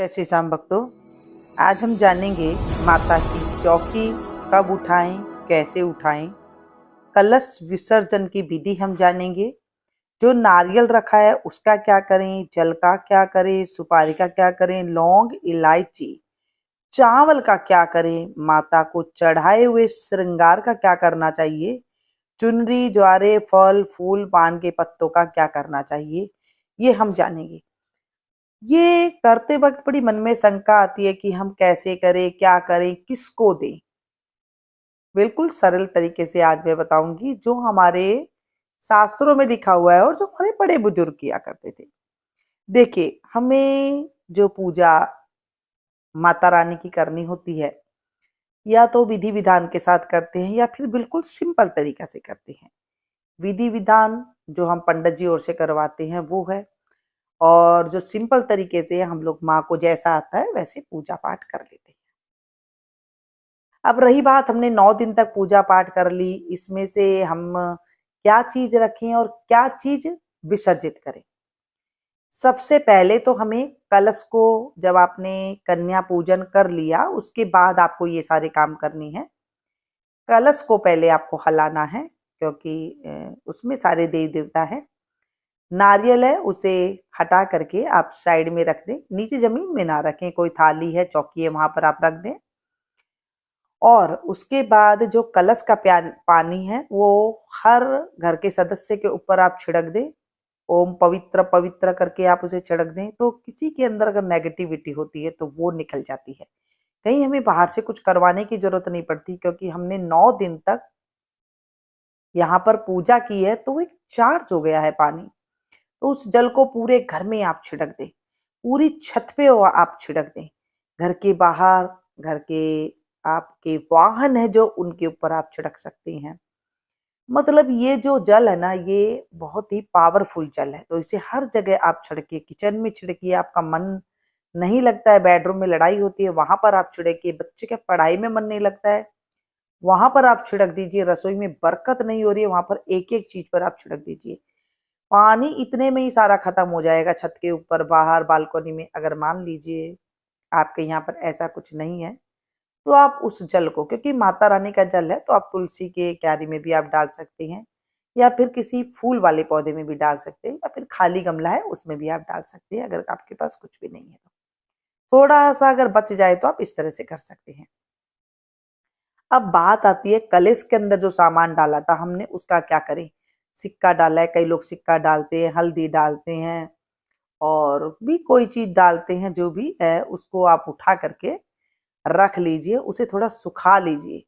जय श्री श्याम भक्तों। आज हम जानेंगे माता की चौकी कब उठाएं, कैसे उठाएं। कलश विसर्जन की विधि हम जानेंगे। जो नारियल रखा है उसका क्या करें, जल का क्या करें, सुपारी का क्या करें, लौंग इलायची चावल का क्या करें, माता को चढ़ाए हुए श्रृंगार का क्या करना चाहिए, चुनरी ज्वारे फल फूल पान के पत्तों का क्या करना चाहिए, ये हम जानेंगे। ये करते वक्त बड़ी मन में शंका आती है कि हम कैसे करें, क्या करें, किसको दें। बिल्कुल सरल तरीके से आज मैं बताऊंगी जो हमारे शास्त्रों में लिखा हुआ है और जो हमारे बड़े बुजुर्ग किया करते थे। देखिए, हमें जो पूजा माता रानी की करनी होती है, या तो विधि विधान के साथ करते हैं या फिर बिल्कुल सिंपल तरीका से करते हैं। विधि विधान जो हम पंडित जी ओर से करवाते हैं वो है, और जो सिंपल तरीके से हम लोग माँ को जैसा आता है वैसे पूजा पाठ कर लेते हैं। अब रही बात, हमने 9 दिन तक पूजा पाठ कर ली, इसमें से हम क्या चीज रखें और क्या चीज विसर्जित करें। सबसे पहले तो हमें कलश को, जब आपने कन्या पूजन कर लिया उसके बाद आपको ये सारे काम करनी है। कलश को पहले आपको हलाना है, क्योंकि उसमें सारे देवी देवता है। नारियल है उसे हटा करके आप साइड में रख दें, नीचे जमीन में ना रखें, कोई थाली है चौकी है वहां पर आप रख दें। और उसके बाद जो कलश का पानी है वो हर घर के सदस्य के ऊपर आप छिड़क दें। ओम पवित्र पवित्र करके आप उसे छिड़क दें, तो किसी के अंदर अगर नेगेटिविटी होती है तो वो निकल जाती है। कहीं हमें बाहर से कुछ करवाने की जरूरत नहीं पड़ती, क्योंकि हमने 9 दिन तक यहाँ पर पूजा की है, तो एक चार्ज हो गया है पानी। तो उस जल को पूरे घर में आप छिड़क दें, पूरी छत पे आप छिड़क दें, घर के बाहर, घर के आपके वाहन है जो उनके ऊपर आप छिड़क सकते हैं। मतलब ये जो जल है ना, ये बहुत ही पावरफुल जल है, तो इसे हर जगह आप छिड़किए। किचन में छिड़किए, आपका मन नहीं लगता है, बेडरूम में लड़ाई होती है वहां पर आप छिड़किए, बच्चे के पढ़ाई में मन नहीं लगता है वहां पर आप छिड़क दीजिए, रसोई में बरकत नहीं हो रही है वहां पर एक एक चीज पर आप छिड़क दीजिए। पानी इतने में ही सारा खत्म हो जाएगा। छत के ऊपर, बाहर, बालकनी में अगर मान लीजिए आपके यहाँ पर ऐसा कुछ नहीं है, तो आप उस जल को, क्योंकि माता रानी का जल है, तो आप तुलसी के क्यारी में भी आप डाल सकते हैं, या फिर किसी फूल वाले पौधे में भी डाल सकते हैं, या फिर खाली गमला है उसमें भी आप डाल सकते हैं, अगर आपके पास कुछ भी नहीं है तो। थोड़ा सा अगर बच जाए तो आप इस तरह से कर सकते हैं। अब बात आती है कलश के अंदर जो सामान डाला था हमने उसका क्या करें। सिक्का डाला है, कई लोग सिक्का डालते हैं, हल्दी डालते हैं, और भी कोई चीज डालते हैं। जो भी है उसको आप उठा करके रख लीजिए, उसे थोड़ा सुखा लीजिए।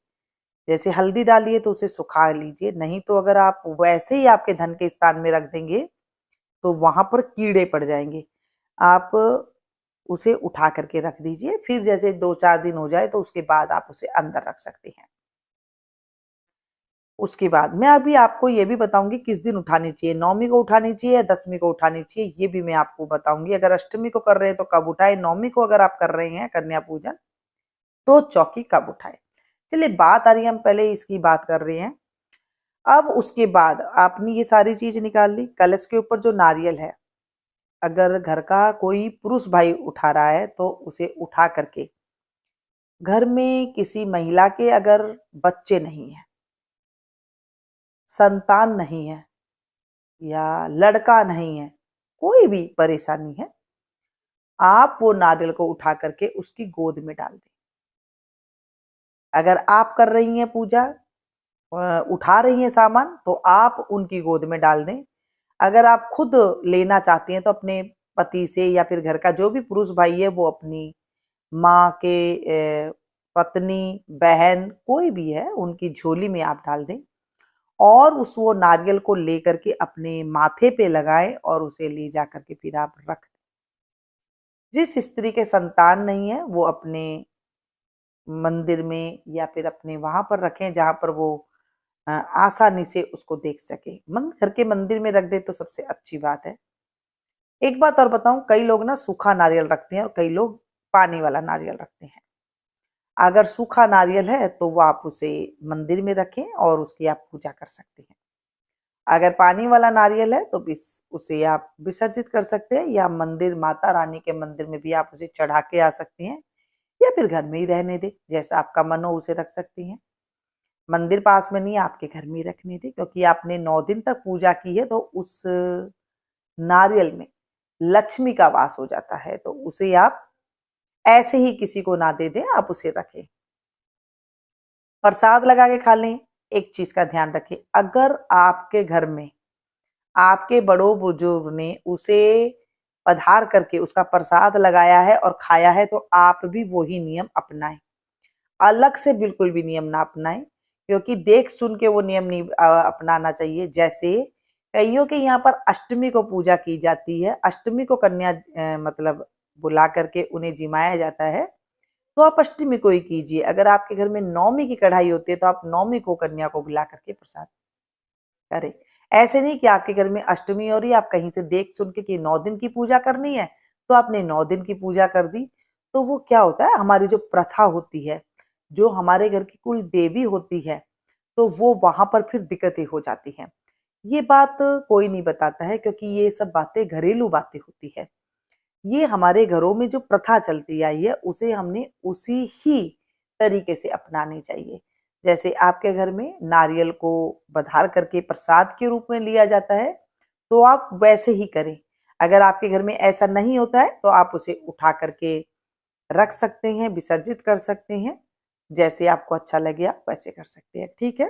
जैसे हल्दी डालिए तो उसे सुखा लीजिए, नहीं तो अगर आप वैसे ही आपके धन के स्थान में रख देंगे तो वहां पर कीड़े पड़ जाएंगे। आप उसे उठा करके रख दीजिए, फिर जैसे 2-4 दिन हो जाए तो उसके बाद आप उसे अंदर रख सकते हैं। उसके बाद मैं अभी आपको ये भी बताऊंगी किस दिन उठानी चाहिए, नौमी को उठानी चाहिए या दसवीं को उठानी चाहिए, ये भी मैं आपको बताऊंगी। अगर अष्टमी को कर रहे हैं तो कब उठाए, नौमी को अगर आप कर रहे हैं कन्या पूजन तो चौकी कब उठाए। चलिए, बात आ रही है, हम पहले इसकी बात कर रहे हैं। अब उसके बाद आपने ये सारी चीज निकाल ली। कलश के ऊपर जो नारियल है, अगर घर का कोई पुरुष भाई उठा रहा है तो उसे उठा करके, घर में किसी महिला के अगर बच्चे नहीं है, संतान नहीं है, या लड़का नहीं है, कोई भी परेशानी है, आप वो नारियल को उठा करके उसकी गोद में डाल दें। अगर आप कर रही हैं पूजा, उठा रही हैं सामान, तो आप उनकी गोद में डाल दें। अगर आप खुद लेना चाहती हैं तो अपने पति से, या फिर घर का जो भी पुरुष भाई है वो अपनी माँ के पत्नी, बहन, कोई भी है, उनकी झोली में आप डाल दें, और उस वो नारियल को लेकर के अपने माथे पे लगाएं और उसे ले जा करके फिर आप रख दें। जिस स्त्री के संतान नहीं है वो अपने मंदिर में या फिर अपने वहां पर रखें जहां पर वो आसानी से उसको देख सके। घर के मंदिर में रख दे तो सबसे अच्छी बात है। एक बात और बताऊं, कई लोग ना सूखा नारियल रखते हैं और कई लोग पानी वाला नारियल रखते हैं। अगर सूखा नारियल है तो वो आप उसे मंदिर में रखें और उसकी आप पूजा कर सकते हैं। अगर पानी वाला नारियल है तो उसे आप विसर्जित कर सकते हैं, या मंदिर, माता रानी के मंदिर में भी आप उसे चढ़ा के आ सकती हैं, या फिर घर में ही रहने दें, जैसा आपका मन हो उसे रख सकती हैं। मंदिर पास में नहीं, आपके घर में ही रखने दें, क्योंकि आपने 9 दिन तक पूजा की है तो उस नारियल में लक्ष्मी का वास हो जाता है, तो उसे आप ऐसे ही किसी को ना दे दें, आप उसे रखें। प्रसाद लगा के खा लें। एक चीज का ध्यान रखें, अगर आपके घर में आपके बड़ों बुजुर्ग ने उसे पधार करके उसका प्रसाद लगाया है और खाया है, तो आप भी वही नियम अपनाएं। अलग से बिल्कुल भी नियम ना अपनाएं, क्योंकि देख सुन के वो नियम नहीं अपनाना चाहिए। जैसे कईयों के यहाँ पर अष्टमी को पूजा की जाती है, अष्टमी को कन्या मतलब बुला करके उन्हें जिमाया जाता है, तो आप अष्टमी को ही कीजिए। अगर आपके घर में नौमी की कढ़ाई होती है तो आप नौमी को कन्या को बुला करके प्रसाद करें। ऐसे नहीं कि आपके घर में अष्टमी हो रही है, आप कहीं से देख सुन के कि 9 दिन की पूजा करनी है तो आपने 9 दिन की पूजा कर दी। तो वो क्या होता है, हमारी जो प्रथा होती है, जो हमारे घर की कुल देवी होती है, तो वो वहां पर फिर दिक्कतें हो जाती हैं। ये बात कोई नहीं बताता है, क्योंकि ये सब बातें घरेलू बातें होती है। ये हमारे घरों में जो प्रथा चलती आई है उसे हमने उसी ही तरीके से अपनानी चाहिए। जैसे आपके घर में नारियल को बधार करके प्रसाद के रूप में लिया जाता है, तो आप वैसे ही करें। अगर आपके घर में ऐसा नहीं होता है तो आप उसे उठा करके रख सकते हैं, विसर्जित कर सकते हैं। जैसे आपको अच्छा लगे आप वैसे कर सकते हैं, ठीक है।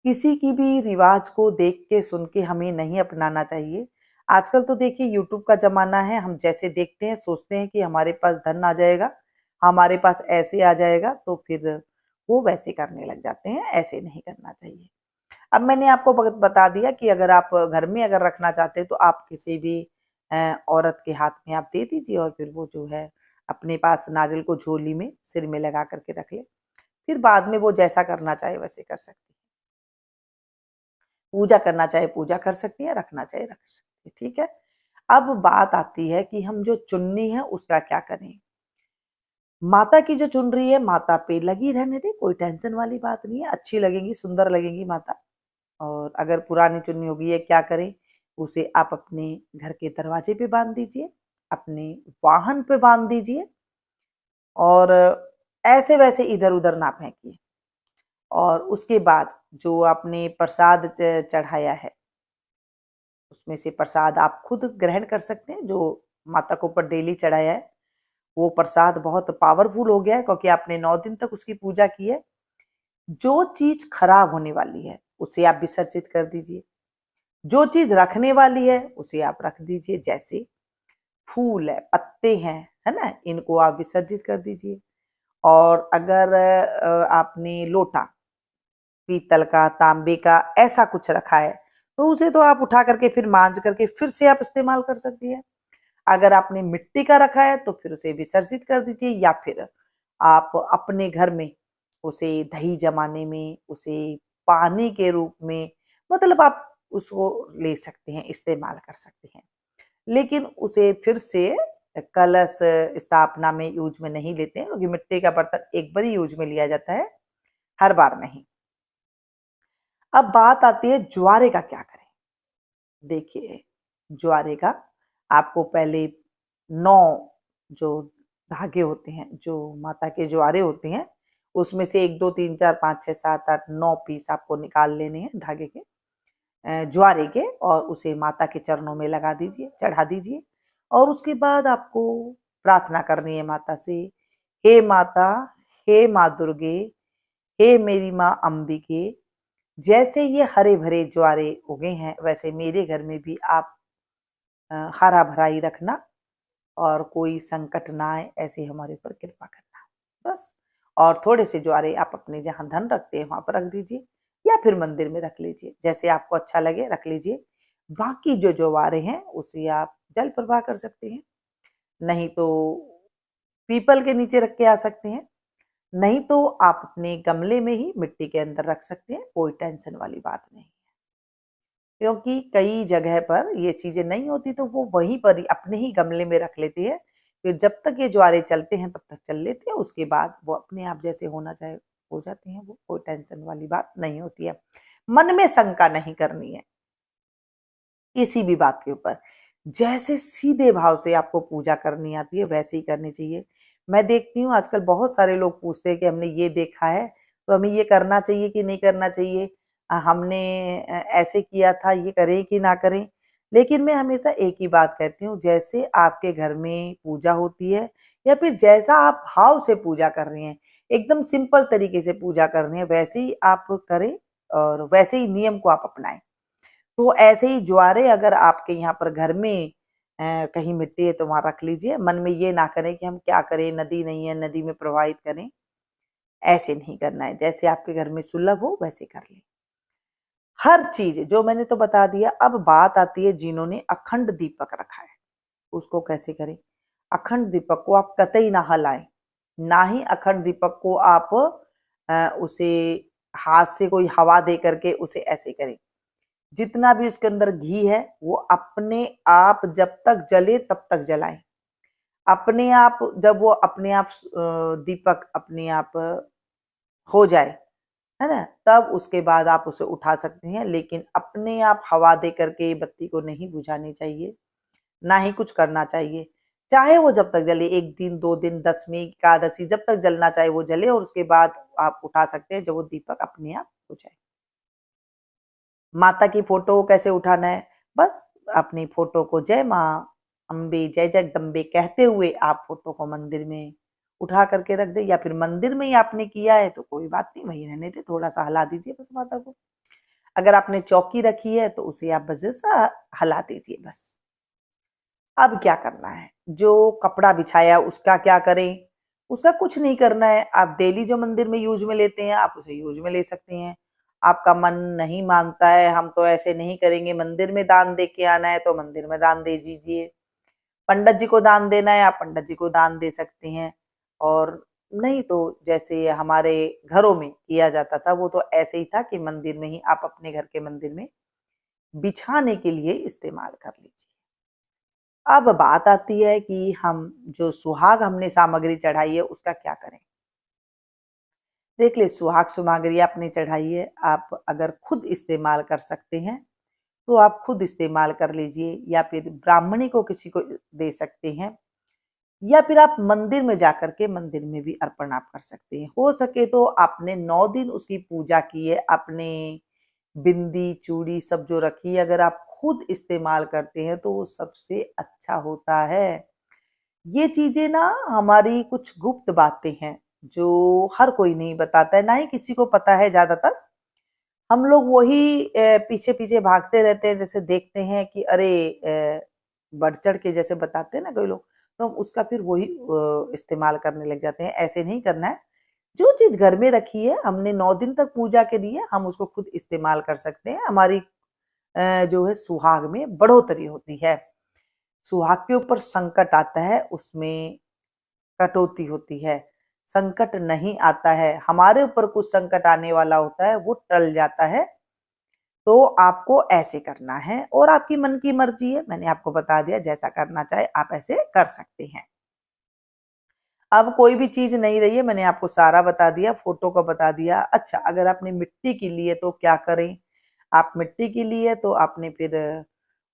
किसी की भी रिवाज को देख के सुन के हमें नहीं अपनाना चाहिए। आजकल तो देखिए यूट्यूब का ज़माना है, हम जैसे देखते हैं सोचते हैं कि हमारे पास धन आ जाएगा, हमारे पास ऐसे आ जाएगा, तो फिर वो वैसे करने लग जाते हैं, ऐसे नहीं करना चाहिए। अब मैंने आपको बता दिया कि अगर आप घर में अगर रखना चाहते हैं तो आप किसी भी औरत के हाथ में आप दे दीजिए, और फिर वो जो है अपने पास नारियल को झोली में सिर में लगा करके रख ले। फिर बाद में वो जैसा करना चाहे वैसे कर सकती है। पूजा करना चाहे पूजा कर सकती है, रखना चाहे रख सकती है, ठीक है। अब बात आती है कि हम जो चुन्नी है उसका क्या करें। माता की जो चुनरी है माता पे लगी रहने दे, कोई टेंशन वाली बात नहीं है, अच्छी लगेंगी, सुंदर लगेंगी माता। और अगर पुरानी चुन्नी होगी है, क्या करें, उसे आप अपने घर के दरवाजे पे बांध दीजिए, अपने वाहन पे बांध दीजिए, और ऐसे वैसे इधर उधर ना फेंकिए। और उसके बाद जो आपने प्रसाद चढ़ाया है, उसमें से प्रसाद आप खुद ग्रहण कर सकते हैं। जो माता को ऊपर डेली चढ़ाया है वो प्रसाद बहुत पावरफुल हो गया है, क्योंकि आपने 9 दिन तक उसकी पूजा की है। जो चीज खराब होने वाली है उसे आप विसर्जित कर दीजिए, जो चीज रखने वाली है उसे आप रख दीजिए। जैसे फूल है, पत्ते हैं, है ना, इनको आप विसर्जित कर दीजिए। और अगर आपने लोटा पीतल का, तांबे का ऐसा कुछ रखा है, तो उसे तो आप उठा करके फिर मांज करके फिर से आप इस्तेमाल कर सकती है। अगर आपने मिट्टी का रखा है तो फिर उसे विसर्जित कर दीजिए, या फिर आप अपने घर में उसे दही जमाने में, उसे पानी के रूप में, मतलब आप उसको ले सकते हैं, इस्तेमाल कर सकते हैं। लेकिन उसे फिर से कलश स्थापना में यूज में नहीं लेते हैं, क्योंकि मिट्टी का बर्तन एक बार ही यूज में लिया जाता है, हर बार नहीं। अब बात आती है ज्वारे का क्या करें। देखिए, ज्वारे का आपको पहले 9 जो धागे होते हैं, जो माता के ज्वारे होते हैं, उसमें से 1 2 3 4 5 6 7 8 9 पीस आपको निकाल लेने हैं धागे के, ज्वारे के, और उसे माता के चरणों में लगा दीजिए, चढ़ा दीजिए। और उसके बाद आपको प्रार्थना करनी है माता से, हे माता, हे माँ दुर्गे, हे मेरी माँ अंबिके, जैसे ये हरे भरे ज्वारे उगे हैं वैसे मेरे घर में भी आप हरा भरा ही रखना, और कोई संकट ना आए, ऐसे हमारे ऊपर कृपा करना, बस। और थोड़े से ज्वारे आप अपने जहाँ धन रखते हैं वहां पर रख दीजिए, या फिर मंदिर में रख लीजिए, जैसे आपको अच्छा लगे रख लीजिए। बाकी जो ज्वारे हैं उसे आप जल प्रवाह कर सकते हैं, नहीं तो पीपल के नीचे रख के आ सकते हैं, नहीं तो आप अपने गमले में ही मिट्टी के अंदर रख सकते हैं, कोई टेंशन वाली बात नहीं। क्योंकि कई जगह पर ये चीजें नहीं होती तो वो वहीं पर ही अपने ही गमले में रख लेते हैं। फिर जब तक ये ज्वारे चलते हैं तब तक चल लेते हैं, उसके बाद वो अपने आप जैसे होना चाहे हो जाते हैं, वो कोई टेंशन वाली बात नहीं होती है। मन में शंका नहीं करनी है किसी भी बात के ऊपर। जैसे सीधे भाव से आपको पूजा करनी आती है वैसे ही करनी चाहिए। मैं देखती हूँ आजकल बहुत सारे लोग पूछते हैं कि हमने ये देखा है तो हमें ये करना चाहिए कि नहीं करना चाहिए, हमने ऐसे किया था, ये करें कि ना करें। लेकिन मैं हमेशा एक ही बात कहती हूँ, जैसे आपके घर में पूजा होती है या फिर जैसा आप भाव से पूजा कर रहे हैं, एकदम सिंपल तरीके से पूजा कर रहे हैं, वैसे ही आप करें और वैसे ही नियम को आप अपनाएं। तो ऐसे ही ज्वारे अगर आपके यहाँ पर घर में कहीं मिट्टी है तो वहां रख लीजिए। मन में ये ना करें कि हम क्या करें, नदी नहीं है नदी में प्रवाहित करें, ऐसे नहीं करना है। जैसे आपके घर में सुलभ हो वैसे कर लें। हर चीज जो मैंने तो बता दिया। अब बात आती है जिन्होंने अखंड दीपक रखा है, उसको कैसे करें। अखंड दीपक को आप कतई ना हलाएं, ना ही अखंड दीपक को आप उसे हाथ से कोई हवा दे करके उसे ऐसे करें। जितना भी उसके अंदर घी है वो अपने आप जब तक जले तब तक जलाएं। अपने आप जब वो अपने आप दीपक अपने आप हो जाए, है ना, तब उसके बाद आप उसे उठा सकते हैं। लेकिन अपने आप हवा दे करके बत्ती को नहीं बुझानी चाहिए, ना ही कुछ करना चाहिए। चाहे वो जब तक जले, 1 दिन 2 दिन, दसवीं एकादशी, जब तक जलना चाहे वो जले, और उसके बाद आप उठा सकते हैं जब वो दीपक अपने आप हो जाए। माता की फोटो कैसे उठाना है, बस अपनी फोटो को जय माँ अम्बे जय जगदम्बे कहते हुए आप फोटो को मंदिर में उठा करके रख दे, या फिर मंदिर में ही आपने किया है तो कोई बात नहीं, वही रहने दे, थोड़ा सा हिला दीजिए बस माता को। अगर आपने चौकी रखी है तो उसे आप बस सा हिला दीजिए बस। अब क्या करना है, जो कपड़ा बिछाया उसका क्या करें, उसका कुछ नहीं करना है। आप डेली जो मंदिर में यूज में लेते हैं आप उसे यूज में ले सकते हैं। आपका मन नहीं मानता है हम तो ऐसे नहीं करेंगे, मंदिर में दान दे के आना है तो मंदिर में दान दे दीजिए। पंडित जी को दान देना है आप पंडित जी को दान दे सकते हैं। और नहीं तो जैसे हमारे घरों में किया जाता था वो तो ऐसे ही था कि मंदिर में ही आप अपने घर के मंदिर में बिछाने के लिए इस्तेमाल कर लीजिए। अब बात आती है कि हम जो सुहाग हमने सामग्री चढ़ाई है उसका क्या करें। देख ले, सुहाग सामग्री आपने चढ़ाई है, आप अगर खुद इस्तेमाल कर सकते हैं तो आप खुद इस्तेमाल कर लीजिए, या फिर ब्राह्मणी को किसी को दे सकते हैं, या फिर आप मंदिर में जाकर के मंदिर में भी अर्पण आप कर सकते हैं। हो सके तो आपने 9 दिन उसकी पूजा की है, आपने बिंदी चूड़ी सब जो रखी है अगर आप खुद इस्तेमाल करते हैं तो वो सबसे अच्छा होता है। ये चीजें ना हमारी कुछ गुप्त बातें हैं जो हर कोई नहीं बताता है, ना ही किसी को पता है। ज्यादातर हम लोग वही पीछे पीछे भागते रहते हैं, जैसे देखते हैं कि अरे बढ़ चढ़ के जैसे बताते हैं ना कोई लोग, तो हम उसका फिर वही इस्तेमाल करने लग जाते हैं। ऐसे नहीं करना है। जो चीज घर में रखी है हमने 9 दिन तक पूजा के लिए, हम उसको खुद इस्तेमाल कर सकते हैं। हमारी जो है सुहाग में बढ़ोतरी होती है। सुहाग के ऊपर संकट आता है उसमें कटौती होती है। संकट नहीं आता है, हमारे ऊपर कुछ संकट आने वाला होता है वो टल जाता है। तो आपको ऐसे करना है और आपकी मन की मर्जी है, मैंने आपको बता दिया, जैसा करना चाहे आप ऐसे कर सकते हैं। अब कोई भी चीज नहीं रही है, मैंने आपको सारा बता दिया, फोटो का बता दिया। अच्छा, अगर आपने मिट्टी की ली है तो क्या करें। आप मिट्टी की ली है तो आपने फिर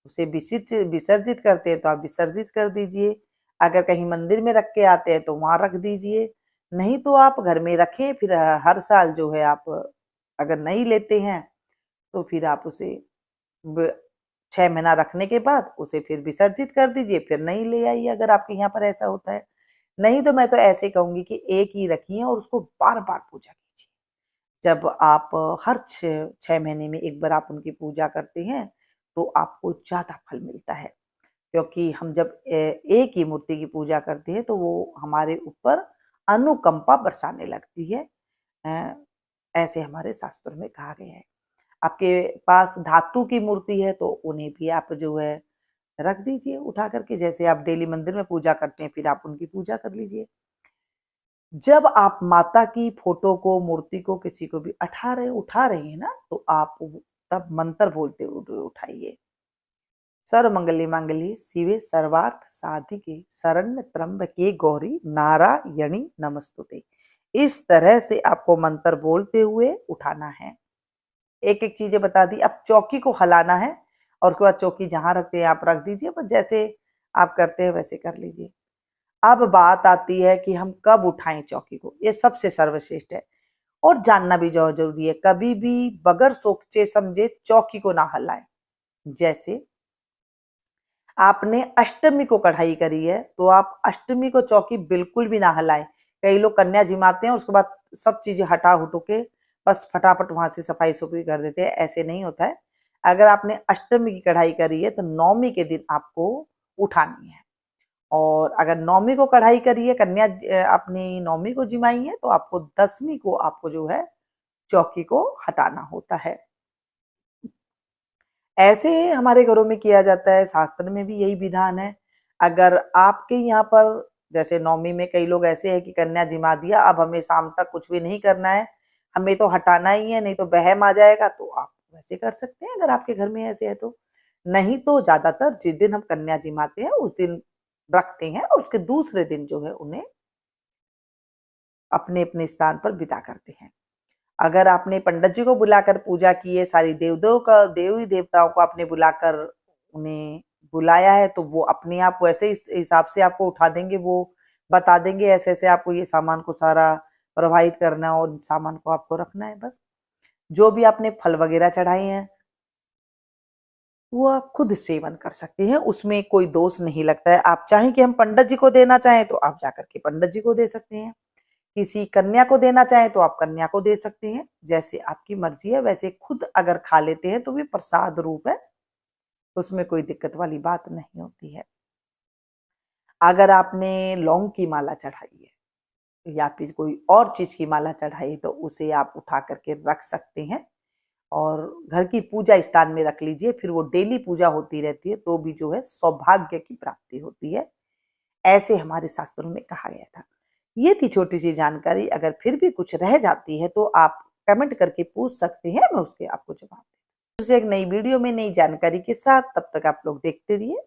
उसे विसर्जित विसर्जित करते हैं तो आप विसर्जित कर दीजिए। अगर कहीं मंदिर में रख के आते हैं तो वहां रख दीजिए, नहीं तो आप घर में रखें। फिर हर साल जो है आप अगर नहीं लेते हैं तो फिर आप उसे 6 महीना रखने के बाद उसे फिर विसर्जित कर दीजिए, फिर नहीं ले आइए अगर आपके यहाँ पर ऐसा होता है। नहीं तो मैं तो ऐसे कहूंगी कि एक ही रखिए और उसको बार बार पूजा कीजिए। जब आप हर 6 महीने में एक बार आप उनकी पूजा करते हैं तो आपको ज्यादा फल मिलता है। क्योंकि हम जब एक ही मूर्ति की पूजा करते हैं तो वो हमारे ऊपर अनुकंपा बरसाने लगती है। अ, ऐसे हमारे शास्त्रों में कहा गया है। आपके पास धातु की मूर्ति है तो उन्हें भी आप जो है रख दीजिए उठा करके, जैसे आप डेली मंदिर में पूजा करते हैं फिर आप उनकी पूजा कर लीजिए। जब आप माता की फोटो को मूर्ति को किसी को भी उठा रहे हैं ना तो आप तब मंत्र बोलते हुए उठाइए। सर्व मंगली मांगल्ये शिवे सर्वार्थ साधिके शरण्य त्र्यंबके गौरी नारायणी नमस्तुते। इस तरह से आपको मंत्र बोलते हुए उठाना है। एक एक चीजें बता दी। अब चौकी को हिलाना है और उसके बाद चौकी जहां रखते हैं आप रख दीजिए, बस जैसे आप करते हैं वैसे कर लीजिए। अब बात आती है कि हम कब उठाएं चौकी को, ये सबसे सर्वश्रेष्ठ है और जानना भी जो जरूरी है। कभी भी बगैर सोचे समझे चौकी को ना हिलाएं। जैसे आपने अष्टमी को कढ़ाई करी है तो आप अष्टमी को चौकी बिल्कुल भी ना हिलाएं। कई लोग कन्या जिमाते हैं उसके बाद सब चीजें हटा हुटू के बस फटाफट वहां से सफाई सुफाई कर देते हैं, ऐसे नहीं होता है। अगर आपने अष्टमी की कढ़ाई करी है तो नौमी के दिन आपको उठानी है, और अगर नौमी को कढ़ाई करी है, कन्या अपनी नौमी को जिमाई है, तो आपको दसवीं को आपको जो है चौकी को हटाना होता है। ऐसे हमारे घरों में किया जाता है, शास्त्र में भी यही विधान है। अगर आपके यहाँ पर जैसे नौमी में कई लोग ऐसे हैं कि कन्या जिमा दिया, अब हमें शाम तक कुछ भी नहीं करना है, हमें तो हटाना ही है, नहीं तो बहम आ जाएगा, तो आप वैसे कर सकते हैं अगर आपके घर में ऐसे है तो। नहीं तो ज्यादातर जिस दिन हम कन्या जिमाते हैं उस दिन रखते हैं और उसके दूसरे दिन जो है उन्हें अपने अपने स्थान पर विदा करते हैं। अगर आपने पंडित जी को बुलाकर पूजा की है, सारी देवी देवताओं को आपने बुलाकर उन्हें बुलाया है, तो वो अपने आप वैसे इस हिसाब से आपको उठा देंगे, वो बता देंगे ऐसे ऐसे आपको ये सामान को सारा प्रवाहित करना है और सामान को आपको रखना है। बस जो भी आपने फल वगैरह चढ़ाए हैं वो आप खुद सेवन कर सकते हैं, उसमें कोई दोष नहीं लगता है। आप चाहें कि हम पंडित जी को देना चाहें तो आप जाकर के पंडित जी को दे सकते हैं, किसी कन्या को देना चाहें तो आप कन्या को दे सकते हैं, जैसे आपकी मर्जी है। वैसे खुद अगर खा लेते हैं तो भी प्रसाद रूप है, उसमें कोई दिक्कत वाली बात नहीं होती है। अगर आपने लौंग की माला चढ़ाई है या फिर कोई और चीज की माला चढ़ाई तो उसे आप उठा करके रख सकते हैं और घर की पूजा स्थान में रख लीजिए, फिर वो डेली पूजा होती रहती है तो भी जो है सौभाग्य की प्राप्ति होती है, ऐसे हमारे शास्त्रों में कहा गया था। ये थी छोटी सी जानकारी, अगर फिर भी कुछ रह जाती है तो आप कमेंट करके पूछ सकते हैं, मैं उसके आपको जवाब दूंगी। फिर से एक नई वीडियो में नई जानकारी के साथ, तब तक आप लोग देखते रहिए